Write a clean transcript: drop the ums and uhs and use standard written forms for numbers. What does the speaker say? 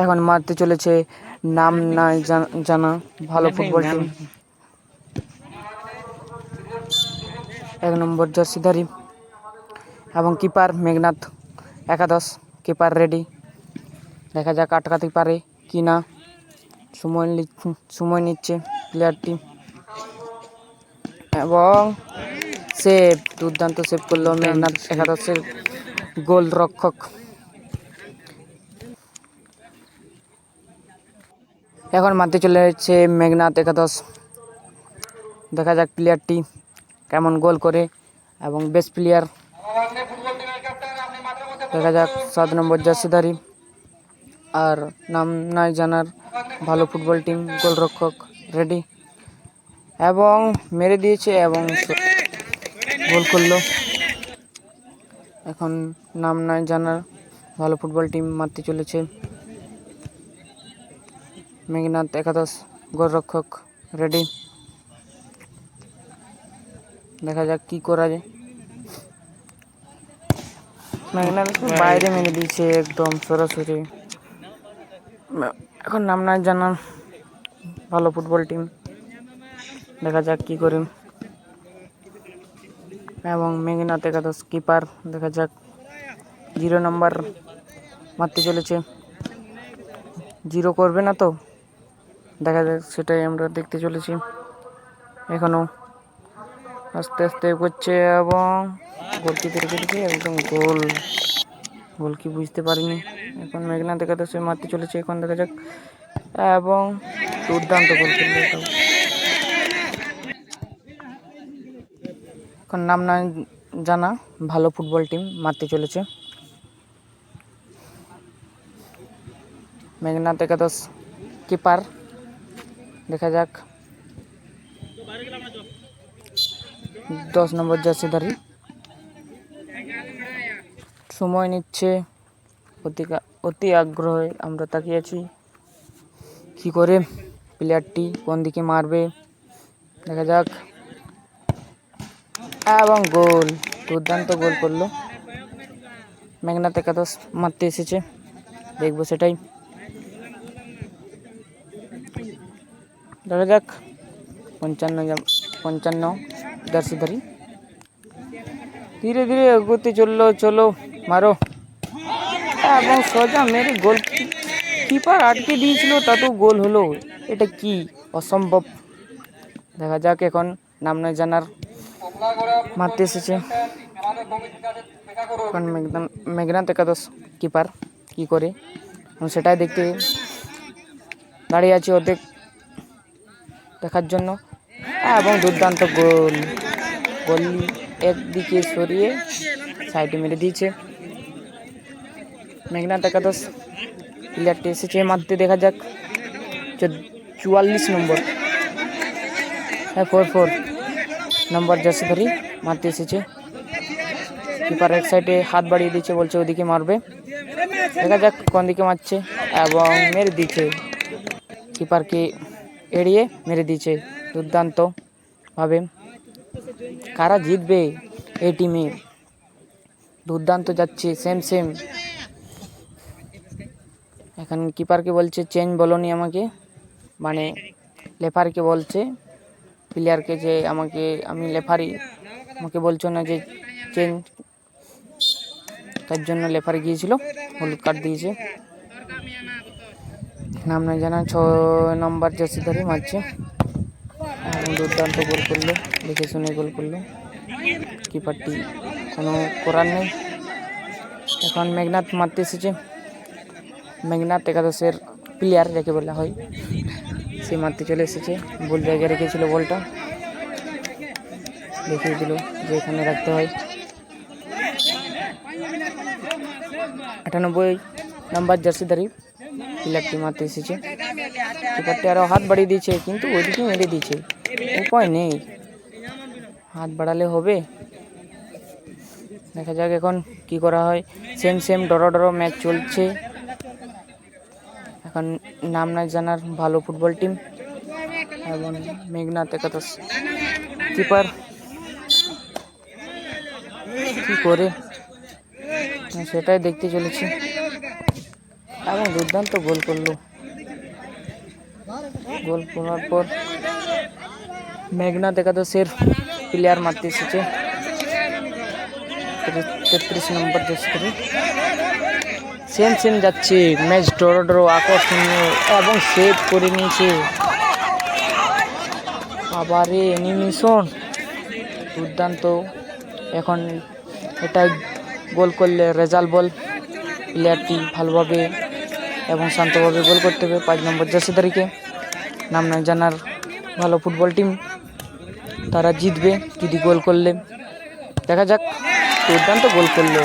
এখন মারতে চলেছে নাম নাই জানা ভালো ফুটবল টিম। 1 নম্বর জার্সিধারী এবং কিপার মেঘনাথ একাদশ। কিপার রেডি, দেখা যাক আটকাতে পারে কি না। সময় নিচ্ছে প্লেয়ারটি এবং সেভ, দুর্দান্ত সেভ করলো মেঘনাথ একাদশের গোল রক্ষক। এখন মারতে চলে যাচ্ছে মেঘনাথ একাদশ, দেখা যাক প্লেয়ারটি কেমন গোল করে এবং বেস্ট প্লেয়ার দেখা যাক 7 নম্বর জার্সিধারী আর নাম নাই জানার ভালো ফুটবল টিম গোলরক্ষক রেডি এবং মেরে দিয়েছে এবং গোল করলো। এখন নাম নাই জানার ভালো ফুটবল টিম মারতে চলেছে মেঘনাথ একাদশ গোলরক্ষক রেডি, দেখা যাক কি করা যায়। মেঘনাথ বাইরে মেরে দিয়েছে একদম সরাসরি। এখন নাম নাই জানার ভালো ফুটবল টিম, দেখা যাক কি করে। এবং মেঘনাথ একাদশ কিপার, দেখা যাক 0 নম্বর মারতে চলেছে, 0 করবে না তো, দেখা যাক সেটাই আমরা দেখতে চলেছি। এখনো আস্তে আস্তে করছে এবং গোলকিপার রেখে একদম গোল কি বুঝতে পারিনি। এখন মেঘনাথ একাদশে মারতে চলেছে, এখন দেখা যাক এবং দুর্দান্ত গোল করলো। এখন নাম না জানা ভালো ফুটবল টিম মারতে চলেছে মেঘনাথ একাদশ কিপার, দেখা যাক 10 নম্বর জার্সিধারী সময় নিচ্ছে, অতি আগ্রহে আমরা তাকিয়ে আছি কি করে প্লেয়ারটি কোন দিকে মারবে, দেখা যাক এবং গোল, দুর্দান্ত গোল করলো মেঘনাথ একাদশ মারতে এসেছে, দেখবো সেটাই। দেখা যাক 55 জার্সিধারী ধীরে ধীরে এগোতে চলো মারো এবং সোজা মেরে গোল কিপার আটকে দিয়েছিল, তাতেও গোল হলো, এটা কি অসম্ভব। দেখা যাক এখন নাম নয় জানার মারতে এসেছে, এখন মেঘনাথ একাদশ কিপার কি করে সেটাই দেখতে দাঁড়িয়ে আছি ওদের দেখার জন্য এবং দুর্দান্ত গোল একদিকে সরিয়ে সাইডে মেরে দিয়েছে মেঘনাথ একাদশ প্লেয়ারটি এসেছে মারতে, দেখা যাক 44 নম্বর 44 নম্বর জার্সিধারী মারতে এসেছে, কিপার এক সাইডে হাত বাড়িয়ে দিচ্ছে, বলছে ওদিকে মারবে, দেখা যাক কোন দিকে মারছে এবং মেরে দিচ্ছে, কিপারকে এড়িয়ে মেরে দিয়েছে দুর্দান্ত ভাবে। কারা জিতবে এই টিমে, দুর্দান্ত যাচ্ছে সেম। এখন কিপারকে বলছে চেঞ্জ বলনি আমাকে, মানে লেফারিকে বলছে প্লেয়ারকে যে আমি লেফারি, আমাকে বলছো না যে চেঞ্জ, তার জন্য লেফারি গিয়েছিল, হলুদ কার্ড দিয়েছে। নাম না জানা 6 নম্বর জার্সিধারী মারছে এবং দুর্দান্ত গোল করলো, দেখে শুনে গোল করলো, কিপারটি কোনো করার নেই। এখন মেঘনাথ মারতে এসেছে, মেঘনাথ একাদশের প্লেয়ার যাকে বলা হয় সে মারতে চলে এসেছে, ভুল জায়গায় রেখেছিল বলটা, দেখিয়ে দিল যে এখানে রাখতে হয়। 98 নম্বর জার্সিধারী প্লেয়ারটি মারতে এসেছে, কিপারটি আরও হাত বাড়িয়ে দিয়েছে কিন্তু ওইদিকে মেরে দিয়েছে, উপায় নেই, হাত বাড়ালে হবে। দেখা যাক এখন কি করা হয়, সেম ড্র ম্যাচ চলছে। এখন নাম না জানার ভালো ফুটবল টিম এবং মেঘনাথ একাদশ কিপার কি করে সেটাই দেখতে চলেছি। এবং দুর্দান্ত গোল করলো। গোল করার পর মেঘনাথ একাদশের প্লেয়ার মারতে এসেছে 33 নম্বর জার্সি। সেম যাচ্ছে, ম্যাচ ড্র আকর্ষণীয় এবং সেভ করে নিয়েছে। আবার অ্যানিমেশন দুর্দান্ত। এখন এটা গোল করলে রেজাল্ট বল, প্লেয়ারটি ভালোভাবে এবং শান্তভাবে গোল করতে হবে। 5 নম্বর জার্সিধারীকে নাম না জানার ভালো ফুটবল টিম, তারা জিতবে যদি গোল করলে। দেখা যাক, দুর্দান্ত গোল করলো।